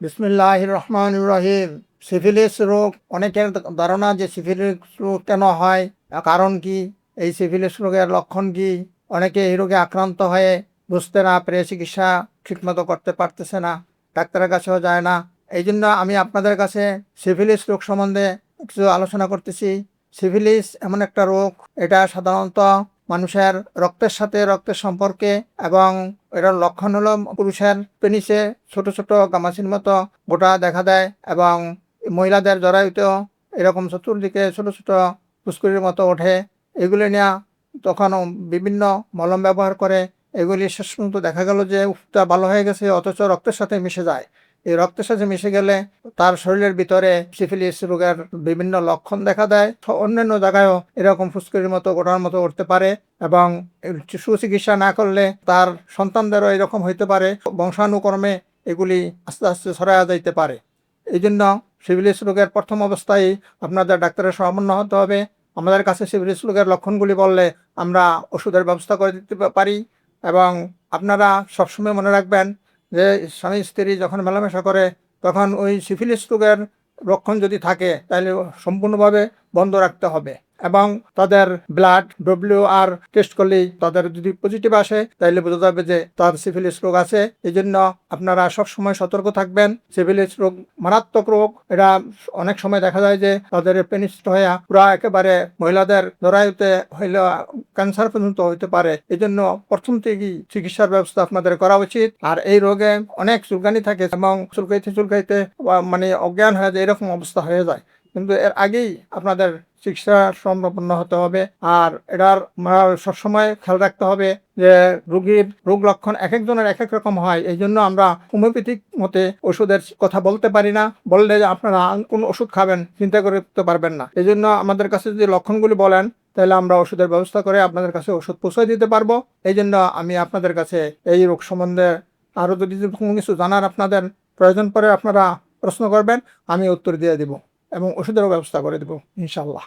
বিসমিল্লাহির রহমানির রহিম। সিফিলিস রোগ অনেকের ধারণা যে সিফিলিস রোগ কেন হয়, কারণ কি, এই সিফিলিস রোগের লক্ষণ কি। অনেকে এই রোগে আক্রান্ত হয়ে বুঝতে না পেরে চিকিৎসা ঠিকমতো করতে পারতেছে না, ডাক্তারের কাছেও যায় না। এই জন্য আমি আপনাদের কাছে সিফিলিস রোগ সম্বন্ধে কিছু আলোচনা করতেছি। সিফিলিস এমন একটা রোগ, এটা সাধারণত মানুষের রক্তের সাথে রক্তের সম্পর্কে, এবং এটার লক্ষণ হলো পুরুষের পেনিসে ছোট ছোট গামাচির মতো গোটা দেখা দেয়, এবং মহিলাদের জরায়ুতেও এরকম চতুর্দিকে ছোট ছোট পুষ্করির মতো ওঠে। এগুলি নিয়ে তখন বিভিন্ন মলম ব্যবহার করে। এগুলি শেষ পর্যন্ত দেখা গেল যে উফটা ভালো হয়ে গেছে, অথচ রক্তের সাথে মিশে যায়। এই রক্তের সাথে মিশে গেলে তার শরীরের ভিতরে সিফিলিস রোগের বিভিন্ন লক্ষণ দেখা দেয়। অন্যান্য জায়গায়ও এরকম ফুসকুড়ির মতো গোটার মতো উঠতে পারে, এবং সুচিকিৎসা না করলে তার সন্তানদেরও এরকম হইতে পারে। বংশানুক্রমে এগুলি আস্তে আস্তে ছড়ায়া যাইতে পারে। এই জন্য সিফিলিস রোগের প্রথম অবস্থায় আপনাদের ডাক্তারের শরণাপন্ন হতে হবে। আমাদের কাছে সিফিলিস রোগের লক্ষণগুলি বললে আমরা ওষুধের ব্যবস্থা করে দিতে পারি। এবং আপনারা সবসময় মনে রাখবেন যে স্বামী স্ত্রী যখন মেলামেশা করে তখন ওই সিফিলিস রোগের লক্ষণ যদি থাকে তাহলে সম্পূর্ণভাবে বন্ধ রাখতে হবে, এবং তাদের ব্লাড WR টেস্ট করলেই তাদের যদি পজিটিভ আসে তাহলে বোঝা যাবে যে তার সিফিলিস রোগ আছে। এই জন্য আপনারা সবসময় সতর্ক থাকবেন। সিফিলিস রোগ মারাত্মক রোগ। এটা অনেক সময় দেখা যায় যে তাদের পেনিস হয়ে পুরা একেবারে মহিলাদের জরায়ুতে হইলে ক্যান্সার পর্যন্ত হইতে পারে। এই জন্য প্রথম থেকেই চিকিৎসার ব্যবস্থা আপনাদের করা উচিত। আর এই রোগে অনেক চুলকানি থাকে, এবং চুলকাইতে মানে অজ্ঞান হয়ে যায়, এরকম অবস্থা হয়ে যায়। কিন্তু এর আগেই আপনাদের চিকিৎসা সম্পন্ন হতে হবে। আর এটার সবসময় খেয়াল রাখতে হবে যে রোগীর রোগ লক্ষণ এক একজনের এক এক রকম হয়। এই জন্য আমরা হোমিওপ্যাথিক মতে ওষুধের কথা বলতে পারি না। বললে আপনারা কোন ওষুধ খাবেন চিন্তা করতে পারবেন না। এই জন্য আমাদের কাছে যদি লক্ষণগুলি বলেন তাহলে আমরা ওষুধের ব্যবস্থা করে আপনাদের কাছে ওষুধ পৌঁছে দিতে পারবো। এই জন্য আমি আপনাদের কাছে এই রোগ সম্বন্ধে আরও যদি কোনো কিছু জানার আপনাদের প্রয়োজন পড়ে আপনারা প্রশ্ন করবেন, আমি উত্তর দিয়ে দিব এবং ওষুধেরও ব্যবস্থা করে দেব ইনশাল্লাহ।